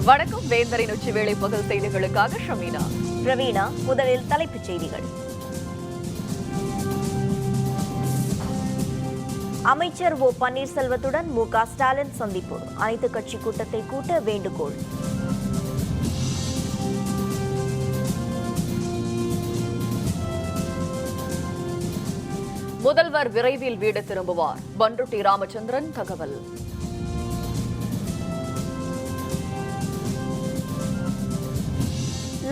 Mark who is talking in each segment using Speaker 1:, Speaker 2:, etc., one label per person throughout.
Speaker 1: வணக்கம். வேந்தரின் உச்சிவேளை பகல் செய்திகளுக்காக ஷமீனா.
Speaker 2: பிரவீனா. முதலில் தலைப்புச் செய்திகள். அமைச்சர் ஓ பன்னீர்செல்வத்துடன் மு.க. ஸ்டாலின் சந்திப்பு. அனைத்து கட்சி கூட்டத்தை கூட்ட வேண்டுகோள்.
Speaker 1: முதல்வர் விரைவில் வீடு திரும்புவார். பண்ருட்டி ராமச்சந்திரன் தகவல்.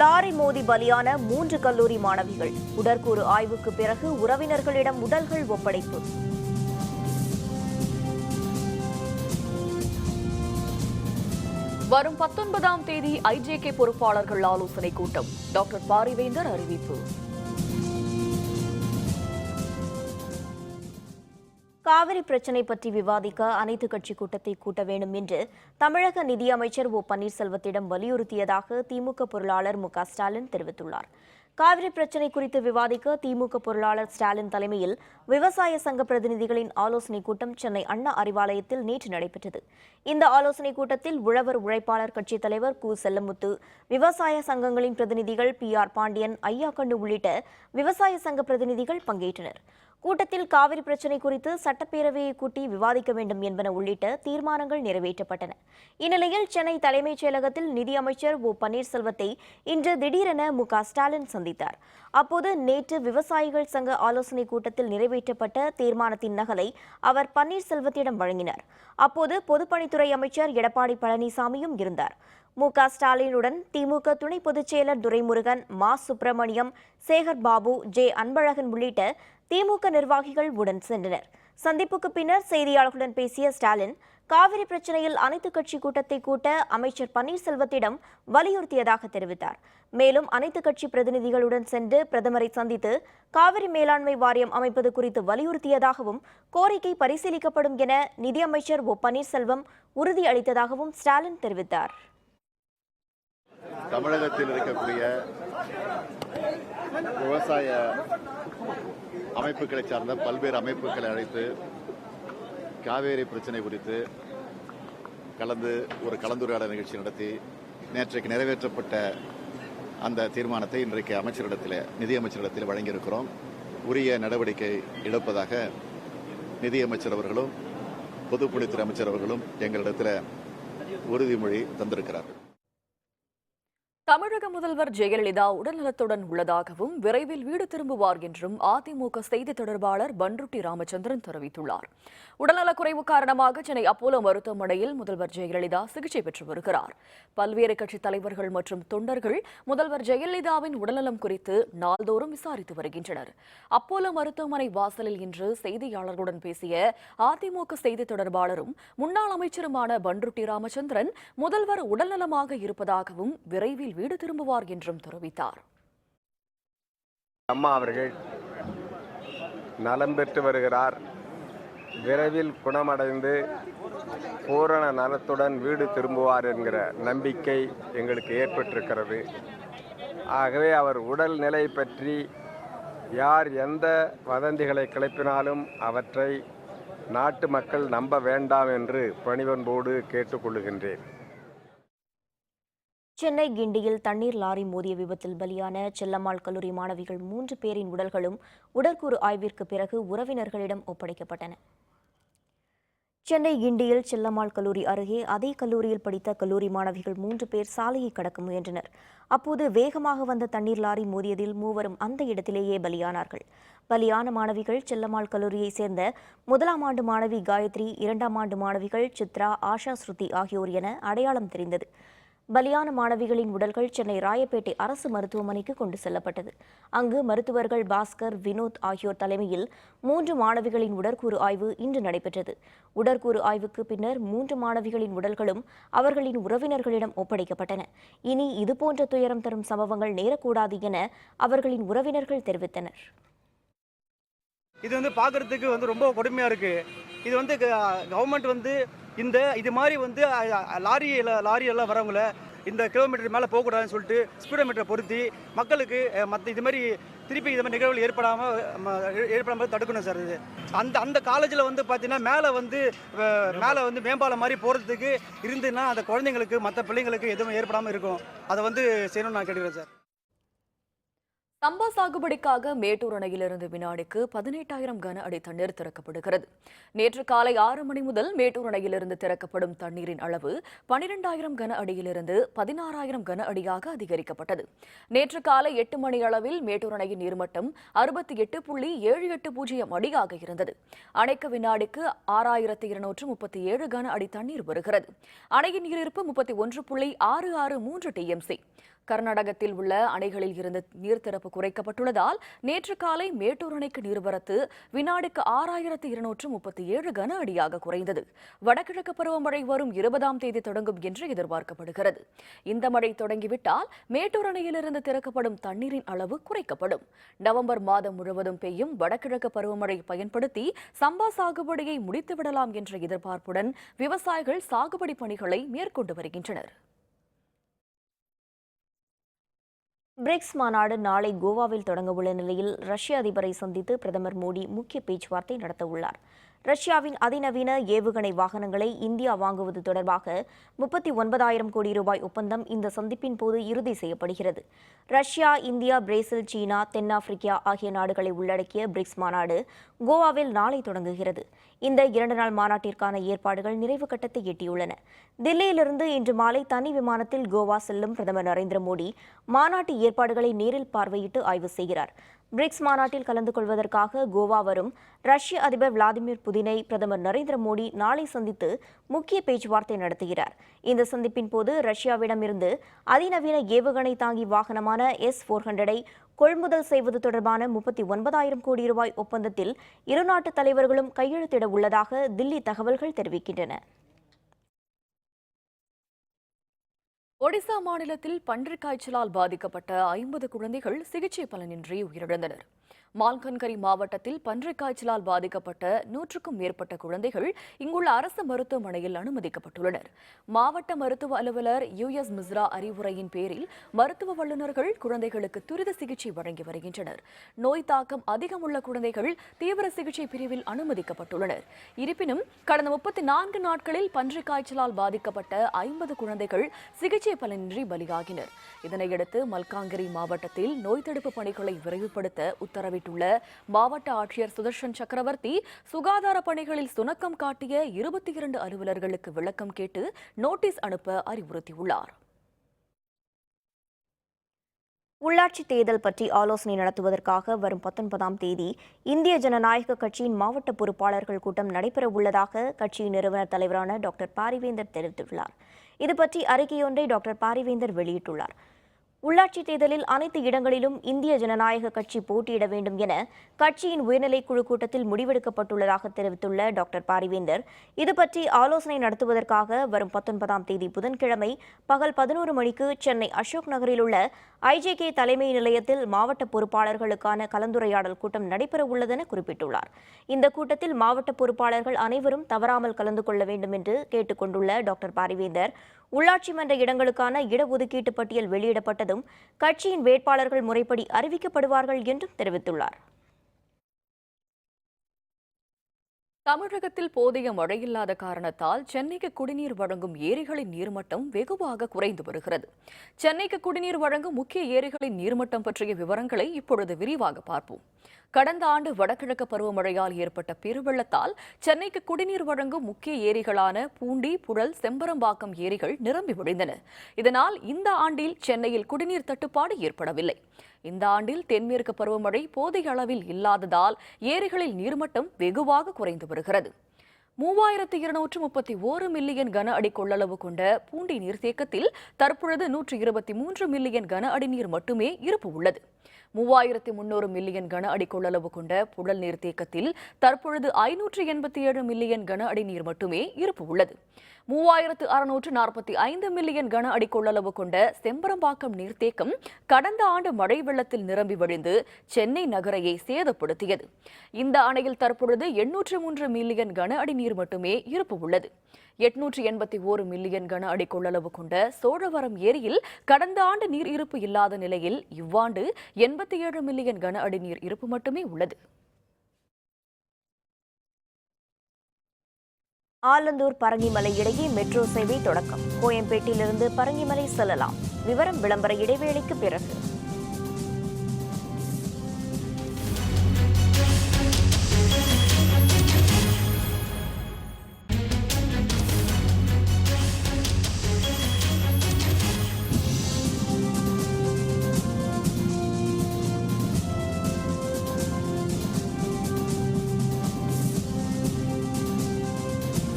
Speaker 2: லாரி மோதி பலியான 3 கல்லூரி மாணவிகள். உடற்கூறு ஆய்வுக்கு பிறகு உறவினர்களிடம் உடல்கள் ஒப்படைப்பு.
Speaker 1: வரும் 19ஆம் தேதி ஐஜேகே பொறுப்பாளர்கள் ஆலோசனைக் கூட்டம். டாக்டர் பாரிவேந்தர் அறிவிப்பு.
Speaker 2: காவிரி பிரச்சினை பற்றி விவாதிக்க அனைத்து கட்சி கூட்டத்தை கூட்ட வேண்டும் என்று தமிழக நிதியமைச்சர் ஓ பன்னீர்செல்வத்திடம் வலியுறுத்தியதாக திமுக பொருளாளர் மு.க. ஸ்டாலின் தெரிவித்துள்ளார். காவிரி பிரச்சினை குறித்து விவாதிக்க திமுக பொருளாளர் ஸ்டாலின் தலைமையில் விவசாய சங்க பிரதிநிதிகளின் ஆலோசனைக் கூட்டம் சென்னை அண்ணா அறிவாலயத்தில் நேற்று நடைபெற்றது. இந்த ஆலோசனைக் கூட்டத்தில் உழவர் உழைப்பாளர் கட்சித் தலைவர் கு. செல்லமுத்து, விவசாய சங்கங்களின் பிரதிநிதிகள் பி.ஆர். பாண்டியன், ஐயாக்கண்ணு உள்ளிட்ட விவசாய சங்க பிரதிநிதிகள் பங்கேற்றனர். கூட்டத்தில் காவிரி பிரச்சினை குறித்து சட்டப்பேரவையை கூட்டி விவாதிக்க வேண்டும் என்பன உள்ளிட்ட தீர்மானங்கள் நிறைவேற்றப்பட்டன. இந்நிலையில் சென்னை தலைமைச் செயலகத்தில் நிதியமைச்சர் ஓ பன்னீர்செல்வத்தை இன்று திடீரென மு.க. ஸ்டாலின் சந்தித்தார். அப்போது நேற்று விவசாயிகள் சங்க ஆலோசனைக் கூட்டத்தில் நிறைவேற்றப்பட்ட தீர்மானத்தின் நகலை அவர் பன்னீர்செல்வத்திடம் வழங்கினார். அப்போது பொதுப்பணித்துறை அமைச்சர் எடப்பாடி பழனிசாமியும் இருந்தார். மு.க. ஸ்டாலினுடன் திமுக துணை பொதுச் செயலர் துரைமுருகன், மா. சுப்பிரமணியம், சேகர் பாபு, ஜே. அன்பழகன் உள்ளிட்ட திமுக நிர்வாகிகள் உடன் சென்றனர். சந்திப்புக்கு பின்னர் செய்தியாளர்களுடன் பேசிய ஸ்டாலின், காவிரி பிரச்சினையில் அனைத்து கட்சி கூட்டத்தை கூட்ட அமைச்சர் பன்னீர்செல்வத்திடம் வலியுறுத்தியதாக தெரிவித்தார். மேலும் அனைத்து கட்சி பிரதிநிதிகளுடன் சென்று பிரதமரை சந்தித்து காவிரி மேலாண்மை வாரியம் அமைப்பது குறித்து வலியுறுத்தியதாகவும், கோரிக்கை பரிசீலிக்கப்படும் என நிதியமைச்சர் ஓ பன்னீர்செல்வம் உறுதியளித்ததாகவும் ஸ்டாலின் தெரிவித்தார்.
Speaker 3: தமிழகத்தில் இருக்கக்கூடிய விவசாய அமைப்புகளை சார்ந்த பல்வேறு அமைப்புகளை அழைத்து காவேரி பிரச்சனை குறித்து ஒரு கலந்துரையாடல் நிகழ்ச்சி நடத்தி நேற்றைக்கு நிறைவேற்றப்பட்ட அந்த தீர்மானத்தை இன்றைக்கு நிதியமைச்சரிடத்தில் வழங்கியிருக்கிறோம். உரிய நடவடிக்கை எடுப்பதாக நிதியமைச்சர் அவர்களும் பொதுப்பணித்துறை அமைச்சர் அவர்களும் எங்களிடத்தில் உறுதிமொழி தந்திருக்கிறார்கள்.
Speaker 1: தமிழக முதல்வர் ஜெயலலிதா உடல்நலத்துடன் உள்ளதாகவும் விரைவில் வீடு திரும்புவார் என்றும் அதிமுக செய்தி தொடர்பாளர் பண்ருட்டி ராமச்சந்திரன் தெரிவித்துள்ளார். உடல்நலக்குறைவு காரணமாக சென்னை அப்போலோ மருத்துவமனையில் முதல்வர் ஜெயலலிதா சிகிச்சை பெற்று வருகிறார். பல்வேறு கட்சித் தலைவர்கள் மற்றும் தொண்டர்கள் முதல்வர் ஜெயலலிதாவின் உடல்நலம் குறித்து நாள்தோறும் விசாரித்து வருகின்றனர். அப்போலோ மருத்துவமனை வாசலில் இன்று செய்தியாளர்களுடன் பேசிய அதிமுக செய்தி தொடர்பாளரும் முன்னாள் அமைச்சருமான பண்ருட்டி ராமச்சந்திரன் முதல்வர் உடல்நலமாக இருப்பதாகவும் விரைவில் வீடு திரும்புவார் என்றும் தெரிவித்தார்.
Speaker 4: அம்மா அவர்கள் நலம் பெற்று வருகிறார். விரைவில் குணமடைந்து பூரண நலத்துடன் வீடு திரும்புவார் என்கிற நம்பிக்கை எங்களுக்கு ஏற்பட்டிருக்கிறது. ஆகவே அவர் உடல் நிலை பற்றி யார் எந்த வதந்திகளை கிளப்பினாலும் அவற்றை நாட்டு மக்கள் நம்ப வேண்டாம் என்று பணிவன்போடு கேட்டுக்கொள்ளுகின்றேன்.
Speaker 2: சென்னை கிண்டியில் தண்ணீர் லாரி மோதிய விபத்தில் பலியான செல்லம்மாள் கல்லூரி மாணவிகள் 3 பேரின் உடல்களும் உடற்கூறு ஆய்விற்கு பிறகு உறவினர்களிடம் ஒப்படைக்கப்பட்டன. சென்னை கிண்டியில் செல்லம்மாள் கல்லூரி அருகே அதே கல்லூரியில் படித்த கல்லூரி மாணவிகள் 3 பேர் சாலையை கடக்க முயன்றனர். அப்போது வேகமாக வந்த தண்ணீர் லாரி மோதியதில் 3வரும் அந்த இடத்திலேயே பலியானார்கள். பலியான மாணவிகள் செல்லம்மாள் கல்லூரியைச் சேர்ந்த 1ஆம் ஆண்டு மாணவி காயத்ரி, 2ஆம் ஆண்டு மாணவிகள் சித்ரா, ஆஷா, ஸ்ருதி ஆகியோர் என அடையாளம் தெரிந்தது. பலியான மாணவிகளின் உடல்கள் சென்னை ராயப்பேட்டை அரசு மருத்துவமனைக்கு கொண்டு செல்லப்பட்டது. அங்கு மருத்துவர்கள் பாஸ்கர், வினோத் ஆகியோர் தலைமையில் 3 மாணவிகளின் உடற்கூறு ஆய்வு இன்று நடைபெற்றது. உடற்கூறு ஆய்வுக்கு பின்னர் 3 மாணவிகளின் உடல்களும் அவர்களின் உறவினர்களிடம் ஒப்படைக்கப்பட்டன. இனி இதுபோன்ற துயரம் தரும் சம்பவங்கள் நேரக்கூடாது என அவர்களின் உறவினர்கள் தெரிவித்தனர்.
Speaker 5: இது பார்க்கறதுக்கு ரொம்ப கொடுமையா இருக்கு. இது கவர்மெண்ட் இது மாதிரி லாரி எல்லாம் வரவங்கள இந்த கிலோமீட்டர் மேலே போகக்கூடாதுன்னு சொல்லிட்டு ஸ்பீடோமீட்டரை பொருத்தி மக்களுக்கு மற்ற இது மாதிரி திருப்பி இது மாதிரி நிகழ்வுகள் ஏற்படாமல் தடுக்கணும் சார். இது அந்த காலேஜில் வந்து பார்த்தீங்கன்னா மேலே வந்து மேம்பாலம் மாதிரி போகிறதுக்கு இருந்துன்னா அந்த குழந்தைங்களுக்கு மற்ற பிள்ளைங்களுக்கு எதுவும் ஏற்படாமல் இருக்கும். அதை வந்து செய்யணும்னு நான் கேட்டுக்கிறேன் சார்.
Speaker 1: சம்பா சாகுபடிக்காக மேட்டூர் அணையிலிருந்து வினாடிக்கு 18,000 கன அடி தண்ணீர் திறக்கப்படுகிறது. நேற்று காலை 6 மணி முதல் மேட்டூர் அணையிலிருந்து திறக்கப்படும் தண்ணீரின் அளவு 12,000 கன அடியிலிருந்து 16,000 கன அடியாக அதிகரிக்கப்பட்டது. நேற்று காலை 8 மணி அளவில் மேட்டூர் அணையின் நீர்மட்டம் 68.780 அடியாக இருந்தது. அணைக்கு வினாடிக்கு 6,237 கன அடி தண்ணீர் வருகிறது. அணையின் நீரிருப்பு 31.663 TMC. கர்நாடகத்தில் உள்ள அணைகளில் இருந்து நீர் திறப்பு குறைக்கப்பட்டுள்ளதால் நேற்று காலை மேட்டூர் அணைக்கு நீர்வரத்து வினாடிக்கு 6,237 கன அடியாக குறைந்தது. வடகிழக்கு பருவமழை வரும் 20ஆம் தேதி தொடங்கும் என்று எதிர்பார்க்கப்படுகிறது. இந்த மழை தொடங்கிவிட்டால் மேட்டூர் அணையிலிருந்து திறக்கப்படும் தண்ணீரின் அளவு குறைக்கப்படும். நவம்பர் மாதம் முழுவதும் பெய்யும் வடகிழக்கு பருவமழை பயன்படுத்தி சம்பா சாகுபடியை முடித்துவிடலாம் என்ற எதிர்பார்ப்புடன் விவசாயிகள் சாகுபடி பணிகளை மேற்கொண்டு வருகின்றனர்.
Speaker 2: பிரிக்ஸ் மாநாடு நாளை கோவாவில் தொடங்கவுள்ள நிலையில் ரஷ்ய அதிபரை சந்தித்து பிரதமர் மோடி முக்கிய பேச்சுவார்த்தை நடத்தவுள்ளார். ரஷ்யாவின் அதிநவீன ஏவுகணை வாகனங்களை இந்தியா வாங்குவது தொடர்பாக 39,000 கோடி ரூபாய் ஒப்பந்தம் இந்த சந்திப்பின் போது இறுதி செய்யப்படுகிறது. ரஷ்யா, இந்தியா, பிரேசில், சீனா, தென்னாப்பிரிக்கா ஆகிய நாடுகளை உள்ளடக்கிய பிரிக்ஸ் மாநாடு கோவாவில் நாளை தொடங்குகிறது. இந்த 2 நாள் மாநாட்டிற்கான ஏற்பாடுகள் நிறைவு கட்டத்தை எட்டியுள்ளன. தில்லியிலிருந்து இன்று மாலை தனி விமானத்தில் கோவா செல்லும் பிரதமர் நரேந்திர மோடி மாநாட்டு ஏற்பாடுகளை நேரில் பார்வையிட்டு ஆய்வு செய்கிறார். பிரிக்ஸ் மாநாட்டில் கலந்து கொள்வதற்காக கோவா வரும் ரஷ்ய அதிபர் விளாடிமிர் புதினை பிரதமர் நரேந்திர மோடி நாளை சந்தித்து முக்கிய பேச்சுவார்த்தை நடத்துகிறார். இந்த சந்திப்பின் போது ரஷ்யாவிடமிருந்து அதிநவீன ஏவுகணை தாங்கி வாகனமான S-400 கொள்முதல் செய்வது தொடர்பான 39,000 கோடி ரூபாய் ஒப்பந்தத்தில் இரு நாட்டு தலைவர்களும் கையெழுத்திட உள்ளதாக தில்லி தகவல்கள் தெரிவிக்கின்றன.
Speaker 1: ஒடிசா மாநிலத்தில் பன்றிக் காய்ச்சலால் பாதிக்கப்பட்ட 50 குழந்தைகள் சிகிச்சை பலனின்றி உயிரிழந்தனர். மால்கன்கரி மாவட்டத்தில் பன்றிக் காய்ச்சலால் பாதிக்கப்பட்ட 100க்கும் மேற்பட்ட குழந்தைகள் இங்குள்ள அரசு மருத்துவமனையில் அனுமதிக்கப்பட்டுள்ளனர். மாவட்ட மருத்துவ அலுவலர் US மிஸ்ரா அறிவுரையின் பேரில் மருத்துவ வல்லுநர்கள் குழந்தைகளுக்கு துரித சிகிச்சை வழங்கி வருகின்றனர். நோய் தாக்கம் அதிகம் உள்ள குழந்தைகள் தீவிர சிகிச்சை பிரிவில் அனுமதிக்கப்பட்டுள்ளனர். இருப்பினும் கடந்த 34 நாட்களில் பன்றிக் காய்ச்சலால் பாதிக்கப்பட்ட 50 குழந்தைகள் சிகிச்சை பலனின்றி பலியாகினர். இதனையடுத்து மல்காங்கிரி மாவட்டத்தில் நோய் தடுப்பு பணிகளை விரைவுபடுத்த உத்தரவிட்டுள்ள மாவட்ட ஆட்சியர் சுதர்ஷன் சக்கரவர்த்தி சுகாதார பணிகளில் சுணக்கம் காட்டிய 22 அலுவலர்களுக்கு விளக்கம் கேட்டு நோட்டீஸ் அனுப்ப அறிவுறுத்தியுள்ளார்.
Speaker 2: உள்ளாட்சி தேர்தல் பற்றி ஆலோசனை நடத்துவதற்காக வரும் 19ஆம் தேதி இந்திய ஜனநாயக கட்சியின் மாவட்ட பொறுப்பாளர்கள் கூட்டம் நடைபெறவுள்ளதாக கட்சியின் நிறுவனர் தலைவரான டாக்டர் பாரிவேந்தர் தெரிவித்துள்ளார். இதுபற்றி அறிக்கையொன்றை டாக்டர் பாரிவேந்தர் வெளியிட்டுள்ளார். உள்ளாட்சி தேர்தலில் அனைத்து இடங்களிலும் இந்திய ஜனநாயக கட்சி போட்டியிட வேண்டும் என கட்சியின் உயர்நிலைக் குழு கூட்டத்தில் முடிவெடுக்கப்பட்டுள்ளதாக தெரிவித்துள்ள டாக்டர் பாரிவேந்தர், இதுபற்றி ஆலோசனை நடத்துவதற்காக வரும் 19ஆம் தேதி புதன்கிழமை பகல் 11 மணிக்கு சென்னை அசோக் நகரில் உள்ள IJK தலைமை நிலையத்தில் மாவட்ட பொறுப்பாளர்களுக்கான கலந்துரையாடல் கூட்டம் நடைபெற உள்ளதென குறிப்பிட்டுள்ளார். இந்த கூட்டத்தில் மாவட்ட பொறுப்பாளர்கள் அனைவரும் தவறாமல் கலந்து கொள்ள வேண்டும் என்று கேட்டுக் கொண்டுள்ள டாக்டர் பாரிவேந்தர், உள்ளாட்சி மன்ற இடங்களுக்கான இடஒதுக்கீட்டு பட்டியல் வெளியிடப்பட்டதும் கட்சியின் வேட்பாளர்கள் முறைப்படி அறிவிக்கப்படுவார்கள் என்றும் தெரிவித்துள்ளார்.
Speaker 1: தமிழகத்தில் போதிய மழையில்லாத காரணத்தால் சென்னைக்கு குடிநீர் வழங்கும் ஏரிகளின் நீர்மட்டம் வெகுவாக குறைந்து வருகிறது. சென்னைக்கு குடிநீர் வழங்கும் முக்கிய ஏரிகளின் நீர்மட்டம் பற்றிய விவரங்களை இப்பொழுது விரிவாக பார்ப்போம். கடந்த ஆண்டு வடகிழக்கு பருவமழையால் ஏற்பட்ட பெருவெள்ளத்தால் சென்னைக்கு குடிநீர் வழங்கும் முக்கிய ஏரிகளான பூண்டி, புழல், செம்பரம்பாக்கம் ஏரிகள் நிரம்பி வழிந்தன. இதனால் இந்த ஆண்டில் சென்னையில் குடிநீர் தட்டுப்பாடு ஏற்படவில்லை. இந்த ஆண்டில் தென்மேற்கு பருவமழை போதிய அளவில் இல்லாததால் ஏரிகளில் நீர்மட்டம் வெகுவாக குறைந்து வருகிறது. 3,231 மில்லியன் கன அடி கொள்ளளவு கொண்ட பூண்டி நீர்த்தேக்கத்தில் தற்பொழுது 123 மில்லியன் கன அடி நீர் மட்டுமே இருப்பு உள்ளது. 3300 மில்லியன் கன அடி கொள்ளளவு கொண்ட புழல் நீர்த்தேக்கத்தில் தற்பொழுது 587 மில்லியன் கன அடி நீர் மட்டுமே இருப்பு உள்ளது. 3645 மில்லியன் கன அடி கொள்ளளவு கொண்ட செம்பரம்பாக்கம் நீர்த்தேக்கம் கடந்த ஆண்டு மழை வெள்ளத்தில் நிரம்பி வழிந்து சென்னை நகரையை சேதப்படுத்தியது. இந்த அணையில் தற்பொழுது 803 மில்லியன் கன அடி நீர் மட்டுமே இருப்பு உள்ளது. 881 மில்லியன் கன அடி கொள்ளளவு கொண்ட சோழவரம் ஏரியில் கடந்த ஆண்டு நீர் இருப்பு இல்லாத நிலையில் இவ்வாண்டு 87 மில்லியன் கன அடி நீர் இருப்பு மட்டுமே உள்ளது.
Speaker 2: ஆலந்தூர் பரங்கிமலை இடையே மெட்ரோ சேவை தொடக்கம். கோயம்பேட்டிலிருந்து பரங்கிமலை செல்லலாம். விவரம் விளம்பர இடைவேளைக்கு பிறகு.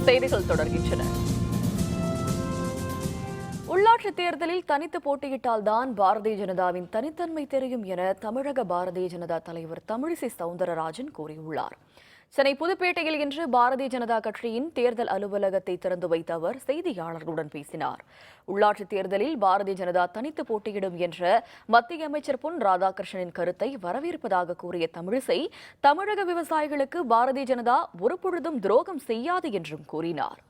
Speaker 1: செய்திகள் தொடர்கின்றன. உள்ளாட்சித் தேர்தலில் தனித்து போட்டியிட்டால்தான் பாரதிய ஜனதாவின் தனித்தன்மை தெரியும் என தமிழக பாரதிய ஜனதா தலைவர் தமிழிசை சவுந்தரராஜன் கூறியுள்ளார். சென்னை புதுப்பேட்டையில் இன்று பாரதிய ஜனதா கட்சியின் தேர்தல் அலுவலகத்தை திறந்து வைத்த அவர் செய்தியாளர்களுடன் பேசினார். உள்ளாட்சித் தேர்தலில் பாரதிய ஜனதா தனித்து போட்டியிடும் என்ற மத்திய அமைச்சர் பொன் ராதாகிருஷ்ணனின் கருத்தை வரவேற்பதாக கூறிய தமிழிசை, தமிழக விவசாயிகளுக்கு பாரதிய ஜனதா ஒருபொழுதும் துரோகம் செய்யாது என்றும் கூறினார்.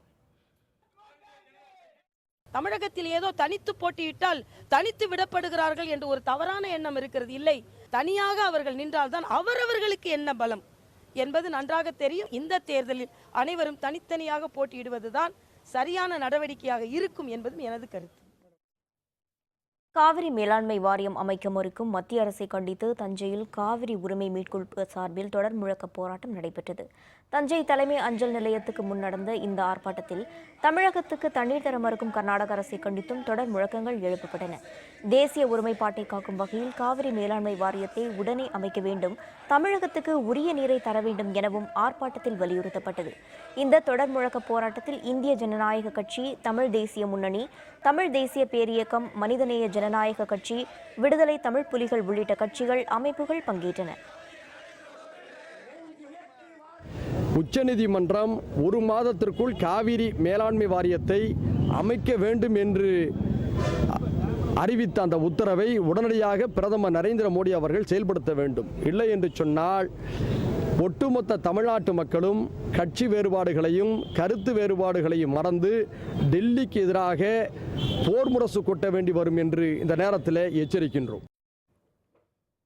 Speaker 6: தமிழகத்தில் ஏதோ தனித்து போட்டியிட்டால் தனித்து விடப்படுகிறார்கள் என்று ஒரு தவறான எண்ணம் இருக்கிறது. இல்லை, தனியாக அவர்கள் நின்றால்தான் அவரவர்களுக்கு என்ன பலம் என்பது நன்றாக தெரியும். இந்த தேர்தலில் அனைவரும் தனித்தனியாக போட்டியிடுவதுதான் சரியான நடவடிக்கையாக இருக்கும் என்பதும் எனது கருத்து.
Speaker 2: காவிரி மேலாண்மை வாரியம் அமைக்க மறுக்கும் மத்திய அரசை கண்டித்து தஞ்சையில் காவிரி உரிமை மீட்பு சார்பில் தொடர் முழக்க போராட்டம் நடைபெற்றது. தஞ்சை தலைமை அஞ்சல் நிலையத்துக்கு முன் நடந்த இந்த ஆர்ப்பாட்டத்தில் தமிழகத்துக்கு தண்ணீர் தர மறுக்கும் கர்நாடக அரசை கண்டித்தும் தொடர் முழக்கங்கள் எழுப்பப்பட்டன. தேசிய ஒருமைப்பாட்டை காக்கும் வகையில் காவிரி மேலாண்மை வாரியத்தை உடனே அமைக்க வேண்டும், தமிழகத்துக்கு உரிய நீரை தர வேண்டும் எனவும் ஆர்ப்பாட்டத்தில் வலியுறுத்தப்பட்டது. இந்த தொடர் முழக்க போராட்டத்தில் இந்திய ஜனநாயக கட்சி, தமிழ் தேசிய முன்னணி, தமிழ் தேசிய பேரியக்கம், மனிதநேய ஜனநாயக கட்சி, விடுதலை தமிழ் புலிகள் உள்ளிட்ட கட்சிகள், அமைப்புகள் பங்கேற்றன.
Speaker 7: உச்சநீதிமன்றம் ஒரு மாதத்திற்குள் காவிரி மேலாண்மை வாரியத்தை அமைக்க வேண்டும் என்று அறிவித்த அந்த உத்தரவை உடனடியாக பிரதமர் நரேந்திர மோடி அவர்கள் செயல்படுத்த வேண்டும். இல்லை என்று சொன்னால் ஒட்டுமொத்த தமிழ்நாட்டு மக்களும் கட்சி வேறுபாடுகளையும் கருத்து வேறுபாடுகளையும் மறந்து டெல்லிக்கு எதிராக போர் முரசு கொட்ட வேண்டி வரும் என்று இந்த நேரத்தில் எச்சரிக்கின்றோம்.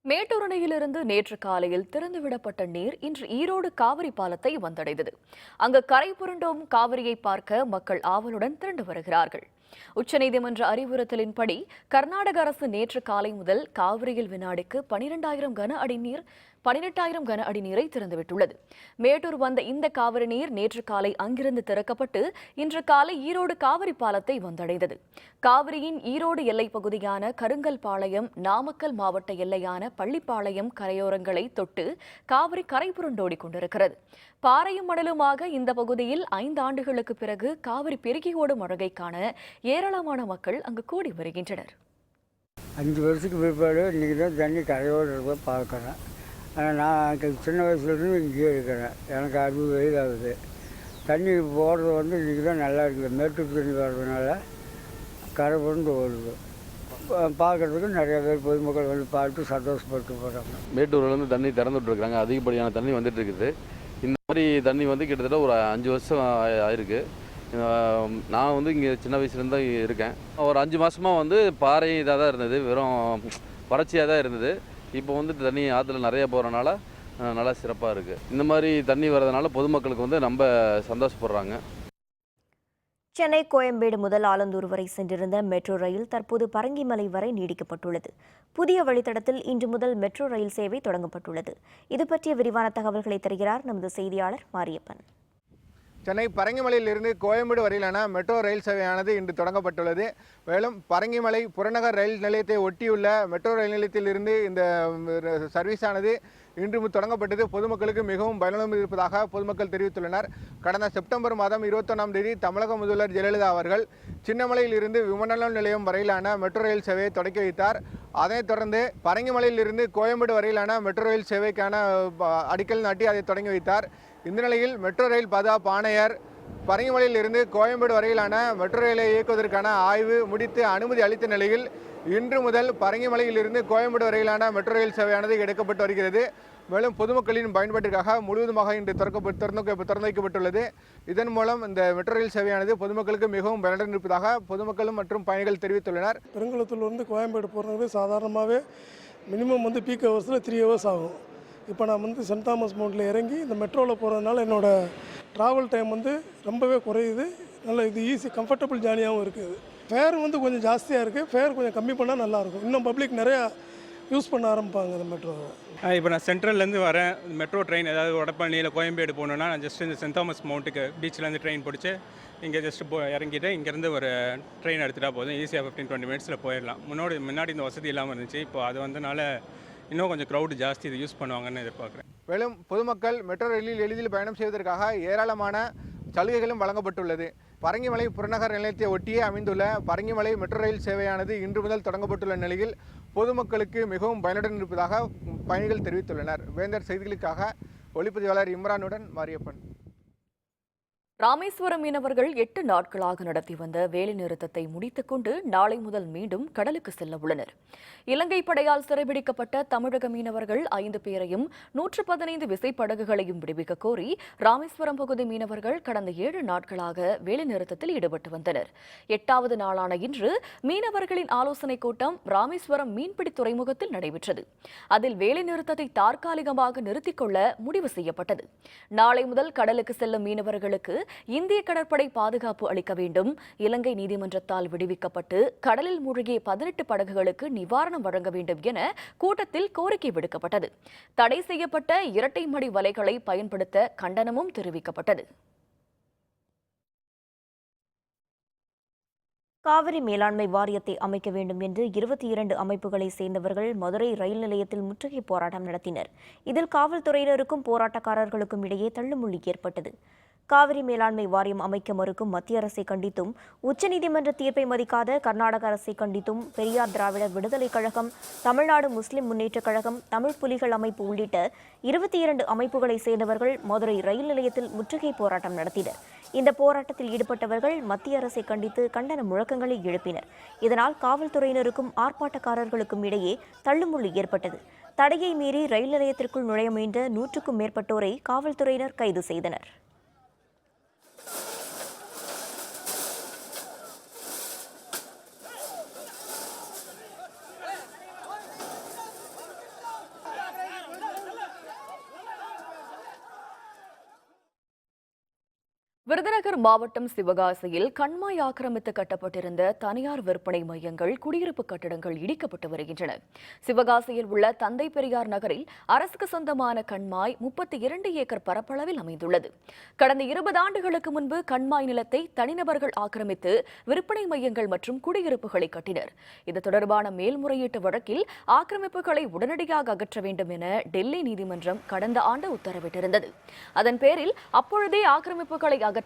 Speaker 1: மேட்டூர் அணையிலிருந்து நேற்று காலையில் திறந்துவிடப்பட்ட நீர் இன்று ஈரோடு காவிரி பாலத்தை வந்தடைந்தது. அங்கு கரை புரண்டோம் காவிரியை பார்க்க மக்கள் ஆவலுடன் திரண்டு வருகிறார்கள். உச்சநீதிமன்ற அறிவுறுத்தலின்படி கர்நாடக அரசு நேற்று காலை முதல் காவிரியில் வினாடிக்கு 18,000 கன அடி நீரை திறந்துவிட்டுள்ளது. மேட்டூர் வந்த இந்த காவிரி நீர் நேற்று காலை அங்கிருந்து திறக்கப்பட்டு இன்று காலை ஈரோடு காவிரி பாலத்தை வந்தடைந்தது. காவிரியின் ஈரோடு எல்லைப் பகுதியான கருங்கல்பாளையம், நாமக்கல் மாவட்ட எல்லையான பள்ளிப்பாளையம் கரையோரங்களை தொட்டு காவிரி கரை புரண்டோடி கொண்டிருக்கிறது. பாறையும் மணலுமாக இந்த பகுதியில் 5 ஆண்டுகளுக்கு பிறகு காவிரி பெருகி ஓடும் அழகை காண ஏராளமான மக்கள் அங்கு கூடி வருகின்றனர்.
Speaker 8: 5 வருஷத்துக்கு பிற்பாடு இன்றைக்கி தான் தண்ணி கரையோடு இருக்க பார்க்குறேன். ஆனால் நான் சின்ன வயசுலேருந்து இங்கேயே இருக்கிறேன். எனக்கு 60 வயது ஆகுது. தண்ணி போடுறது இன்றைக்கி தான் நல்லா இருக்குது. மேட்டூர் தண்ணி வர்றதுனால கரை புரண்டு ஓடுது. பார்க்குறதுக்கு நிறைய பேர் பொதுமக்கள் பார்த்து சந்தோஷப்பட்டு போகிறாங்க.
Speaker 9: மேட்டூர்லேருந்து தண்ணி திறந்து விட்டுருக்குறாங்க. அதிகப்படியான தண்ணி வந்துட்டு இருக்குது. இந்த மாதிரி தண்ணி கிட்டத்தட்ட ஒரு 5 வருஷம் ஆயிருக்கு. நான் இங்கே சின்ன வயசுலேருந்து தான் இருக்கேன். ஒரு 5 மாதமாக பாறை இதாக தான் இருந்தது, வெறும் வறட்சியாக தான் இருந்தது. இப்போ தண்ணி ஆற்றுல நிறைய போகிறனால நல்லா சிறப்பாக இருக்குது. இந்த மாதிரி தண்ணி வர்றதுனால பொதுமக்களுக்கு ரொம்ப சந்தோஷப்படுறாங்க.
Speaker 2: சென்னை கோயம்பேடு முதல் ஆலந்தூர் வரை சென்றிருந்த மெட்ரோ ரயில் தற்போது பரங்கிமலை வரை நீடிக்கப்பட்டுள்ளது. புதிய வழித்தடத்தில் இன்று முதல் மெட்ரோ ரயில் சேவை தொடங்கப்பட்டுள்ளது. இது பற்றிய விரிவான தகவல்களை தருகிறார் நமது செய்தியாளர் மாரியப்பன்.
Speaker 10: சென்னை பரங்கிமலையிலிருந்து கோயம்பேடு வரையிலான மெட்ரோ ரயில் சேவையானது இன்று தொடங்கப்பட்டுள்ளது. மேலும் பரங்கிமலை புறநகர் ரயில் நிலையத்தை ஒட்டியுள்ள மெட்ரோ ரயில் நிலையத்திலிருந்து இந்த சர்வீஸானது இன்று தொடங்கப்பட்டது பொதுமக்களுக்கு மிகவும் பயனுள்ள இருப்பதாக பொதுமக்கள் தெரிவித்துள்ளனர். கடந்த செப்டம்பர் மாதம் 21ஆம் தேதி தமிழக முதல்வர் ஜெயலலிதா அவர்கள் சின்னமலையில் இருந்து விமான நிலையம் வரையிலான மெட்ரோ ரயில் சேவையை தொடக்கி வைத்தார். அதனைத் தொடர்ந்து பரங்கிமலையிலிருந்து கோயம்பேடு வரையிலான மெட்ரோ ரயில் சேவைக்கான அடிக்கல் நாட்டி அதை தொடங்கி வைத்தார். இந்த நிலையில் மெட்ரோ ரயில் பாதுகாப்பு ஆணையர் பரங்கிமலையில் இருந்து கோயம்பேடு வரையிலான மெட்ரோ ரயிலை இயக்குவதற்கான ஆய்வு முடித்து அனுமதி அளித்த நிலையில் இன்று முதல் பரங்கிமலையில் இருந்து கோயம்பேடு வரையிலான மெட்ரோ ரயில் சேவையானது எடுக்கப்பட்டு வருகிறது. மேலும் பொதுமக்களின் பயன்பாட்டிற்காக முழுவதுமாக இன்று திறந்து வைக்கப்பட்டுள்ளது. இதன் மூலம் இந்த மெட்ரோ ரயில் சேவையானது பொதுமக்களுக்கு மிகவும் பயனுடன் இருப்பதாக பொதுமக்களும் மற்றும் பயணிகள் தெரிவித்துள்ளனர்.
Speaker 11: பெருங்குளத்தூர்லேருந்து கோயம்பேடு போகிறது சாதாரணமாகவே மினிமம் பீக் ஹவர்ஸில் 3 ஹவர்ஸ் ஆகும். இப்போ நான் சென்ட் தாமஸ் மவுண்டில் இறங்கி இந்த மெட்ரோவில் போகிறதுனால என்னோடய ட்ராவல் டைம் ரொம்பவே குறையுது. நல்ல இது ஈஸி கம்ஃபர்டபுள் ஜேர்னியாகவும் இருக்குது. ஃபேர் கொஞ்சம் ஜாஸ்தியாக இருக்குது. ஃபேர் கொஞ்சம் கம்மி பண்ணால் நல்லாயிருக்கும். இன்னும் பப்ளிக் நிறையா யூஸ் பண்ண ஆரம்பிப்பாங்க இந்த மெட்ரோவை.
Speaker 12: இப்போ நான் சென்ட்ரல்லேருந்து வரேன். மெட்ரோ ட்ரெயின் ஏதாவது வடபழனியில் கோயம்பேடு போகணுன்னா நான் ஜஸ்ட் இந்த சென்ட் தாமஸ் மவுண்ட்டுக்கு பீச்சிலேருந்து ட்ரெயின் பிடிச்சி இங்கே ஜஸ்ட் இறங்கிட்டு இங்கேருந்து ஒரு ட்ரெயின் எடுத்துகிட்டா போதும். ஈஸியாக 15-20 மினிட்ஸில் போயிடலாம். முன்னாடி இந்த வசதி இல்லாமல் இருந்துச்சு. இப்போ அது வந்தனால இன்னும் கொஞ்சம் க்ரௌடு ஜாஸ்தி இதை யூஸ் பண்ணுவாங்கன்னு எதிர்பார்க்குறேன்.
Speaker 10: மேலும் பொதுமக்கள் மெட்ரோ ரயிலில் எளிதில் பயணம் செய்வதற்காக ஏராளமான சலுகைகளும் வழங்கப்பட்டுள்ளது. பரங்கிமலை புறநகர் நிலையத்தை ஒட்டியே அமைந்துள்ள பரங்கிமலை மெட்ரோ ரயில் சேவையானது இன்று முதல் தொடங்கப்பட்டுள்ள நிலையில் பொதுமக்களுக்கு மிகவும் பயனுடன் இருப்பதாக பயணிகள் தெரிவித்துள்ளனர். வேந்தர் செய்திகளுக்காக ஒளிப்பதிவாளர் இம்ரானுடன் மாரியப்பன்.
Speaker 1: ராமேஸ்வரம் மீனவர்கள் 8 நாட்களாக நடத்தி வந்த வேலைநிறுத்தத்தை முடித்துக் கொண்டு நாளை முதல் மீண்டும் கடலுக்கு செல்ல உள்ளனர். இலங்கை படையால் சிறைபிடிக்கப்பட்ட தமிழக மீனவர்கள் 5 பேரையும் 115 விசைப்படகுகளையும் விடுவிக்க கோரி ராமேஸ்வரம் பகுதி மீனவர்கள் கடந்த 7 நாட்களாக வேலைநிறுத்தத்தில் ஈடுபட்டு வந்தனர். 8வது நாளான இன்று மீனவர்களின் ஆலோசனைக் கூட்டம் ராமேஸ்வரம் மீன்பிடி துறைமுகத்தில் நடைபெற்றது. அதில் வேலைநிறுத்தத்தை தற்காலிகமாக நிறுத்திக் கொள்ள முடிவு செய்யப்பட்டது. நாளை முதல் கடலுக்கு செல்லும் மீனவர்களுக்கு இந்திய கடற்படை பாதுகாப்பு அளிக்க வேண்டும், இலங்கை நீதிமன்றத்தால் விடுவிக்கப்பட்டு கடலில் மூழ்கிய 18 படகுகளுக்கு நிவாரணம் வழங்க வேண்டும் என கூட்டத்தில் கோரிக்கை விடுக்கப்பட்டது. தடை செய்யப்பட்ட இரட்டை மடி வலைகளை பயன்படுத்த கண்டனமும் தெரிவிக்கப்பட்டது.
Speaker 2: காவிரி மேலாண்மை வாரியத்தை அமைக்க வேண்டும் என்று 22 அமைப்புகளை சேர்ந்தவர்கள் மதுரை ரயில் நிலையத்தில் முற்றுகை போராட்டம் நடத்தினர். இதில் காவல்துறையினருக்கும் போராட்டக்காரர்களுக்கும் இடையே தள்ளுமுள்ளி ஏற்பட்டது. காவிரி மேலாண்மை வாரியம் அமைக்க மறுக்கும் மத்திய அரசை கண்டித்தும், உச்சநீதிமன்ற தீர்ப்பை மதிக்காத கர்நாடக அரசை கண்டித்தும் பெரியார் திராவிடர் விடுதலைக் கழகம், தமிழ்நாடு முஸ்லிம் முன்னேற்றக் கழகம், தமிழ் புலிகள் அமைப்பு உள்ளிட்ட 22 அமைப்புகளை சேர்ந்தவர்கள் மதுரை ரயில் நிலையத்தில் முற்றுகை போராட்டம் நடத்தினர். இந்த போராட்டத்தில் ஈடுபட்டவர்கள் மத்திய அரசை கண்டித்து கண்டன முழக்கங்களை எழுப்பினர். இதனால் காவல்துறையினருக்கும் ஆர்ப்பாட்டக்காரர்களுக்கும் இடையே தள்ளுமுள்ளி ஏற்பட்டது. தடையை மீறி ரயில் நிலையத்திற்குள் நுழைய முயன்ற 100க்கும் மேற்பட்டோரை காவல்துறையினர் கைது செய்தனர்.
Speaker 1: விருதுநகர் மாவட்டம் சிவகாசியில் கண்மாய் ஆக்கிரமித்து கட்டப்பட்டிருந்த தனியார் விற்பனை மையங்கள், குடியிருப்பு கட்டடங்கள் இடிக்கப்பட்டு வருகின்றன. சிவகாசியில் உள்ள தந்தை பெரியார் நகரில் அரசுக்கு சொந்தமான கண்மாய் 32 ஏக்கர் பரப்பளவில் அமைந்துள்ளது. கடந்த 20 ஆண்டுகளுக்கு முன்பு கண்மாய் நிலத்தை தனிநபர்கள் ஆக்கிரமித்து விற்பனை மையங்கள் மற்றும் குடியிருப்புகளை கட்டினர். இது தொடர்பான மேல்முறையீட்டு வழக்கில் ஆக்கிரமிப்புகளை உடனடியாக அகற்ற வேண்டும் என டெல்லி நீதிமன்றம் கடந்த ஆண்டு உத்தரவிட்டிருந்தது. அதன் பேரில் அப்பொழுதே ஆக்கிரமிப்புகளை அகற்ற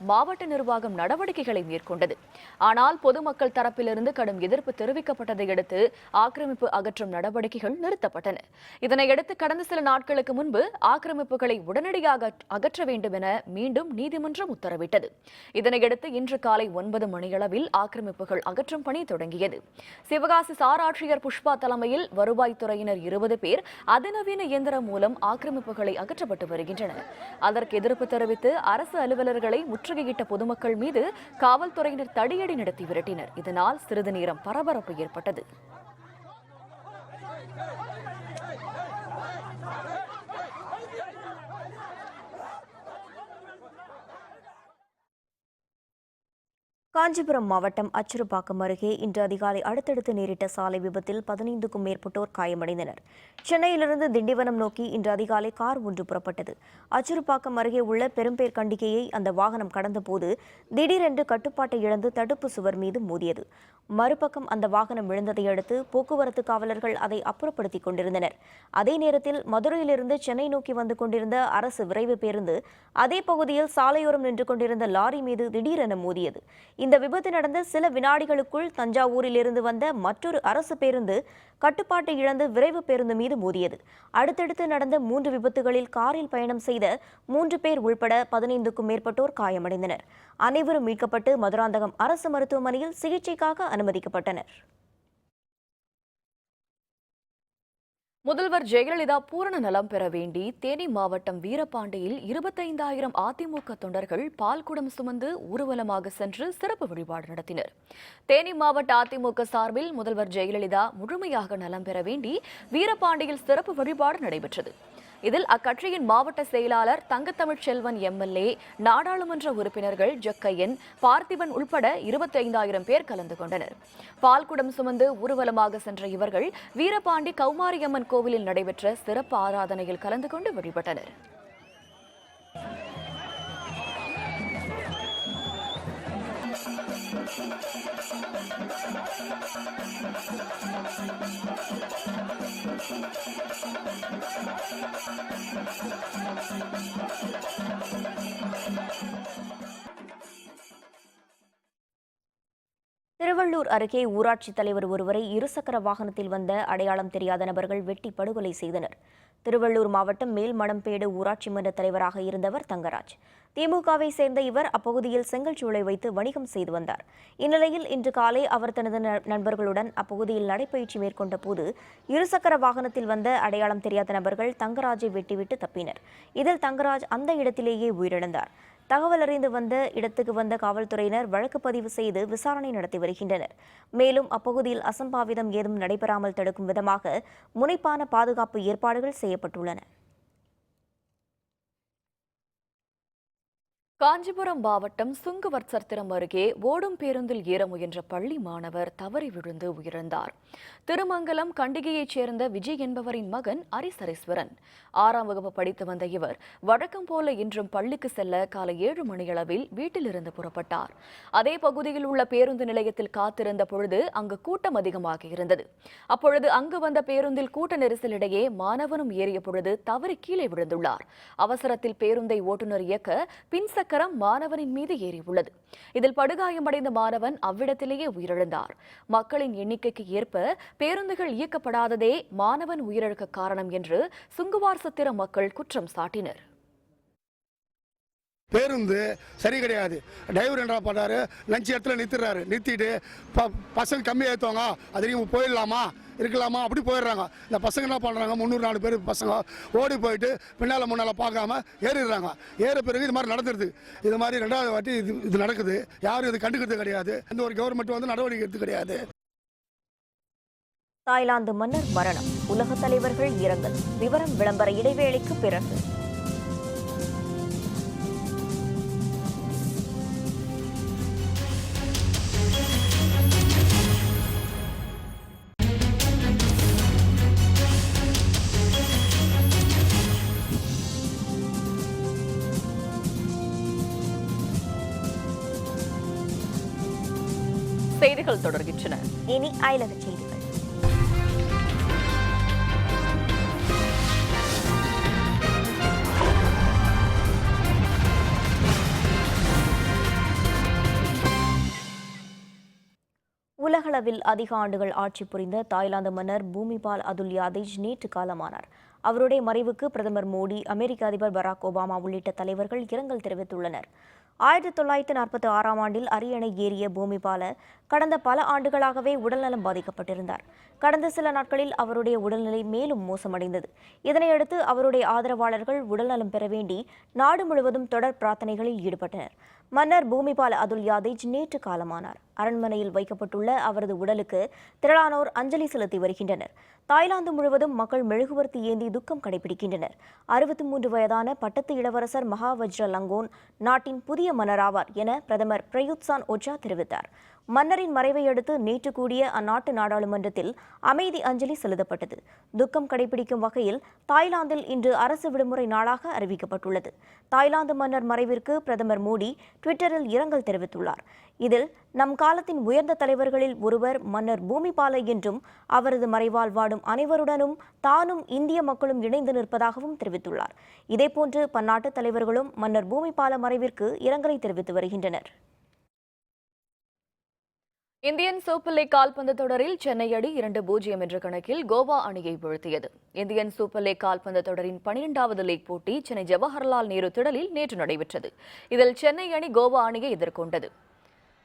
Speaker 1: மாவட்ட நிர்வாகம் நடவடிக்கைகளை மேற்கொண்டது. ஆனால் பொதுமக்கள் தரப்பிலிருந்து கடும் எதிர்ப்பு தெரிவிக்கப்பட்டதை அடுத்து ஆக்கிரமிப்பு அகற்றும் நடவடிக்கைகள் நிறுத்தப்பட்டன. இதனையடுத்து கடந்த சில நாட்களுக்கு முன்பு ஆக்கிரமிப்புகளை உடனடியாக அகற்ற வேண்டும் என மீண்டும் நீதிமன்றம் உத்தரவிட்டது. இதனையடுத்து இன்று காலை 9 மணியளவில் ஆக்கிரமிப்புகள் அகற்றும் பணி தொடங்கியது. சிவகாசி சார் ஆட்சியர் புஷ்பா தலைமையில் வருவாய்த்துறையினர் 20 பேர் அதிநவீன இயந்திரம் மூலம் ஆக்கிரமிப்புகளை அகற்றப்பட்டு வருகின்றனர். அதற்கு எதிர்ப்பு தெரிவித்து அரசு அலுவலர்கள் முற்றுகையிட்ட பொதுமக்கள் மீது காவல்துறையினர் தடியடி நடத்தி விரட்டினர். இதனால் சிறிது நேரம் பரபரப்பு ஏற்பட்டது.
Speaker 2: காஞ்சிபுரம் மாவட்டம் அச்சிறுபாக்கம் அருகே இன்று அதிகாலை அடுத்தடுத்து நேரிட்ட சாலை விபத்தில் 15க்கும் மேற்பட்டோர் காயமடைந்தனர். சென்னையிலிருந்து திண்டிவனம் நோக்கி இன்று அதிகாலை கார் ஒன்று புறப்பட்டது. அச்சிறுபாக்கம் அருகே உள்ள பெரும்பேர் கண்டிகையை அந்த வாகனம் கடந்தபோது திடீரென்று கட்டுப்பாட்டை இழந்து தடுப்பு சுவர் மீது மோதியது. மறுபக்கம் அந்த வாகனம் விழுந்ததை அடுத்து போக்குவரத்து காவலர்கள் அதை அப்புறப்படுத்திக் கொண்டிருந்தனர். அதே நேரத்தில் மதுரையிலிருந்து சென்னை நோக்கி வந்து கொண்டிருந்த அரசு விரைவு பேருந்து அதே பகுதியில் சாலையோரம் நின்று கொண்டிருந்த லாரி மீது திடீரென மோதியது. இந்த விபத்து நடந்த சில வினாடிகளுக்குள் தஞ்சாவூரிலிருந்து வந்த மற்றொரு அரசு பேருந்து கட்டுப்பாட்டை இழந்து விரைவு பேருந்து மீது மோதியது. அடுத்தடுத்து நடந்த 3 விபத்துகளில் காரில் பயணம் செய்த 3 பேர் உள்பட 15க்கும் மேற்பட்டோர் காயமடைந்தனர். அனைவரும் மீட்கப்பட்டு மதுராந்தகம் அரசு மருத்துவமனையில் சிகிச்சைக்காக அனுமதிக்கப்பட்டனர்.
Speaker 1: முதல்வர் ஜெயலலிதா பூரண நலம் பெற வேண்டி தேனி மாவட்டம் வீரபாண்டியில் 25,000 அதிமுக தொண்டர்கள் பால்குடம் சுமந்து ஊர்வலமாக சென்று சிறப்பு வழிபாடு நடத்தினர். தேனி மாவட்ட அதிமுக சார்பில் முதல்வர் ஜெயலலிதா முழுமையாக நலம் பெற வேண்டி வீரபாண்டியில் சிறப்பு வழிபாடு நடைபெற்றது. இதில் அக்கட்சியின் மாவட்ட செயலாளர் தங்கத்தமிழ் செல்வன் எம்எல்ஏ, நாடாளுமன்ற உறுப்பினர்கள் ஜக்கையன், பார்த்திபன் உள்பட 25,000 பேர் கலந்து கொண்டனர். பால்குடம் சுமந்து ஊர்வலமாக சென்ற இவர்கள் வீரபாண்டி கௌமாரியம்மன் கோவிலில் நடைபெற்ற சிறப்பு ஆராதனையில் கலந்து கொண்டு வழிபட்டனர்.
Speaker 2: திருவள்ளூர் அருகே ஊராட்சித் தலைவர் ஒருவரை இருசக்கர வாகனத்தில் வந்த அடையாளம் தெரியாத நபர்கள் வெட்டி படுகொலை செய்தனர். திருவள்ளூர் மாவட்டம் மேல்மணம்பேடு ஊராட்சி மன்ற தலைவராக இருந்தவர் தங்கராஜ். திமுகவை சேர்ந்த இவர் அப்பகுதியில் செங்கல் சூளை வைத்து வணிகம் செய்து வந்தார். இந்நிலையில் இன்று காலை அவர் தனது நண்பர்களுடன் அப்பகுதியில் நடைபயிற்சி மேற்கொண்ட போது இருசக்கர வாகனத்தில் வந்த அடையாளம் தெரியாத நபர்கள் தங்கராஜை வெட்டிவிட்டு தப்பினர். இதில் தங்கராஜ் அந்த இடத்திலேயே உயிரிழந்தார். தகவல் அறிந்து வந்த இடத்துக்கு வந்த காவல்துறையினர் வழக்கு பதிவு செய்து விசாரணை நடத்தி வருகின்றனர். மேலும் அப்பகுதியில் அசம்பாவிதம் ஏதும் நடைபெறாமல் தடுக்கும் விதமாக முனைப்பான பாதுகாப்பு ஏற்பாடுகள் செய்யப்பட்டுள்ளன.
Speaker 1: காஞ்சிபுரம் மாவட்டம் சுங்குவர்சத்திரம் அருகே ஓடும் பேருந்தில் ஏற முயன்ற பள்ளி மாணவர் தவறி விழுந்து உயிரிழந்தார். திருமங்கலம் கண்டிகையைச் சேர்ந்த விஜய் என்பவரின் மகன் அரிசரீஸ்வரன். 6ஆம் வகுப்பு படித்து வந்த இவர் வழக்கம் போல இன்றும் பள்ளிக்கு செல்ல காலை 7 மணியளவில் வீட்டிலிருந்து புறப்பட்டார். அதே பகுதியில் உள்ள பேருந்து நிலையத்தில் காத்திருந்த பொழுது அங்கு கூட்டம் அதிகமாக இருந்தது. அப்பொழுது அங்கு வந்த பேருந்தில் கூட்ட நெரிசலிடையே மாணவனும் ஏறிய பொழுது தவறி கீழே விழுந்துள்ளார். அவசரத்தில் பேருந்தை ஓட்டுநர் இயக்க பின்சக்கரம் மாணவனின் மீது ஏறியுள்ளது. இதில் படுகாயமடைந்த மாணவன் அவ்விடத்திலேயே உயிரிழந்தார். மக்களின் எண்ணிக்கைக்கு ஏற்ப பேருந்துகள் இயக்கப்படாததே மாணவன் உயிரிழக்க காரணம் என்று சுங்குவார்சத்திரம் மக்கள் குற்றம் சாட்டினர்.
Speaker 13: பேருந்து சரி கிடையாது. டிரைவர் என்ன பண்ணாரு, லஞ்ச் இடத்துல நிறுத்திட்டு பசங்க கம்மி ஏற்றுவாங்க, அதுலேயும் போயிடலாமா இருக்கலாமா அப்படி போயிடுறாங்க. இந்த பசங்க என்ன பண்ணுறாங்க, 300-400 பேர் பசங்க ஓடி போயிட்டு முன்னால் பார்க்காம ஏறிடுறாங்க. ஏற பிறகு இது மாதிரி நடந்துருது. இது மாதிரி 2வது வாட்டி இது நடக்குது. யாரும் இது கண்டுக்கிறது கிடையாது. எந்த ஒரு கவர்மெண்ட் வந்து நடவடிக்கை எடுத்து கிடையாது.
Speaker 2: தாய்லாந்து மன்னர் மரணம், உலக தலைவர்கள் இரங்கல். விவரம் விளம்பர இடைவேளைக்கு பிறகு.
Speaker 1: செய்திகள் தொடர்கின்றன.
Speaker 2: இனி அயலக செய்திகள். உலகளவில் அதிக ஆண்டுகள் ஆட்சி புரிந்த தாய்லாந்து மன்னர் பூமிபால் அதுல்யாதேஜ் நேற்று காலமானார். அவருடைய மறைவுக்கு பிரதமர் மோடி, அமெரிக்க அதிபர் பராக் ஒபாமா உள்ளிட்ட தலைவர்கள் இரங்கல் தெரிவித்துள்ளனர். 1946ஆம் ஆண்டில் அரியணை ஏறிய பூமிபால கடந்த பல ஆண்டுகளாகவே உடல்நலம் பாதிக்கப்பட்டிருந்தார். கடந்த சில நாட்களில் அவருடைய உடல்நிலை மேலும் மோசமடைந்தது. இதனையடுத்து அவருடைய ஆதரவாளர்கள் உடல்நலம் பெற வேண்டி நாடு முழுவதும் தொடர் பிரார்த்தனைகளில் ஈடுபட்டனர். மன்னர் பூமிபால அதுல் யாதேஜ் நேற்று காலமானார். அரண்மனையில் வைக்கப்பட்டுள்ள அவரது உடலுக்கு திரளானோர் அஞ்சலி செலுத்தி வருகின்றனர். தாய்லாந்து முழுவதும் மக்கள் மெழுகுவர்த்தி ஏந்தி துக்கம் கடைபிடிக்கின்றனர். 63 வயதான பட்டத்து இளவரசர் மகா வஜ்ர லங்கோன் நாட்டின் புதிய மன்னராவார் என பிரதமர் பிரயுத் சான் ஓச்சா தெரிவித்தார். மன்னரின் மறைவை அடுத்து நேற்று கூடிய அந்நாட்டு நாடாளுமன்றத்தில் அமைதி அஞ்சலி செலுத்தப்பட்டது. துக்கம் கடைபிடிக்கும் வகையில் தாய்லாந்தில் இன்று அரசு விடுமுறை நாளாக அறிவிக்கப்பட்டுள்ளது. தாய்லாந்து மன்னர் மறைவிற்கு பிரதமர் மோடி ட்விட்டரில் இரங்கல் தெரிவித்துள்ளார். இதில் நம் காலத்தின் உயர்ந்த தலைவர்களில் ஒருவர் மன்னர் பூமிபால என்றும் அவரது மறைவால் வாடும் அனைவருடனும் தானும் இந்திய மக்களும் இணைந்து நிற்பதாகவும் தெரிவித்துள்ளார். இதேபோன்று பன்னாட்டு தலைவர்களும் மன்னர் பூமிபால மறைவிற்கு இரங்கலை தெரிவித்து வருகின்றனர்.
Speaker 1: இந்தியன் சூப்பர் லீக் கால்பந்து தொடரில் சென்னை அணி 2-0 என்ற கணக்கில் கோவா அணியை வீழ்த்தியது. இந்தியன் சூப்பர் லீக் கால்பந்து தொடரின் 12வது லீக் போட்டி சென்னை ஜவஹர்லால் நேரு திடலில் நேற்று நடைபெற்றது. இதில் சென்னை அணி கோவா அணியை எதிர்கொண்டது.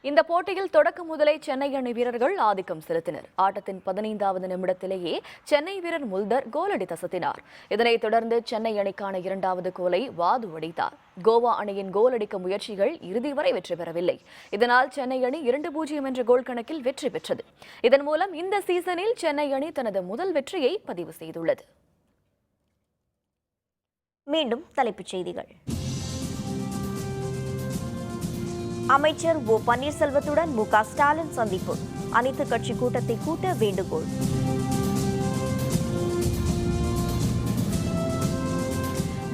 Speaker 1: இந்த போட்டியில் தொடக்க முதலே சென்னை அணி வீரர்கள் ஆதிக்கம் செலுத்தினர். ஆட்டத்தின் 15வது நிமிடத்திலேயே சென்னை வீரர் முல்தர் கோல் அடித்து அசத்தினார். இதனைத் தொடர்ந்து சென்னை அணிக்கான 2வது கோலை வாது அடித்தார். கோவா அணியின் கோல் அடிக்க முயற்சிகள் இறுதி வரை வெற்றி பெறவில்லை. இதனால் சென்னை அணி 2-0 என்ற கோல் கணக்கில் வெற்றி பெற்றது. இதன் மூலம் இந்த சீசனில் சென்னை அணி தனது முதல் வெற்றியை பதிவு செய்துள்ளது.
Speaker 2: மீண்டும் தலைப்புச் செய்திகள். அமைச்சர் ஓ பன்னீர்செல்வத்துடன் மு.க. ஸ்டாலின் சந்திப்பு. அனைத்து கட்சி கூட்டத்தை கூட்ட வேண்டுகோள்.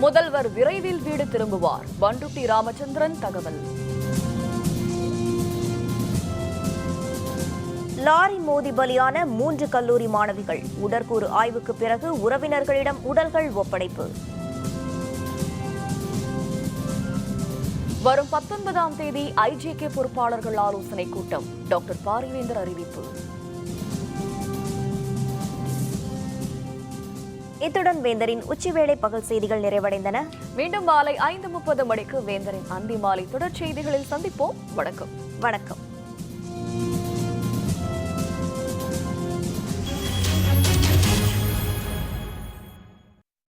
Speaker 1: முதல்வர் விரைவில் வீடு திரும்புவார். பண்ருட்டி ராமச்சந்திரன் தகவல்.
Speaker 2: லாரி மோதி பலியான 3 கல்லூரி மாணவிகள். உடற்கூறு ஆய்வுக்கு பிறகு உறவினர்களிடம் உடல்கள் ஒப்படைப்பு.
Speaker 1: வரும் 19ஆம் தேதி ஐஜேகே பொறுப்பாளர்கள் ஆலோசனை கூட்டம். டாக்டர் பாரிவேந்தர் அறிவிப்பு.
Speaker 2: இத்துடன் வேந்தரின் உச்சிவேளை பகல் செய்திகள் நிறைவடைந்தன.
Speaker 1: மீண்டும் மாலை 5:30 மணிக்கு வேந்தரின் அந்தி மாலை தொடர் செய்திகளில் சந்திப்போம். வணக்கம்.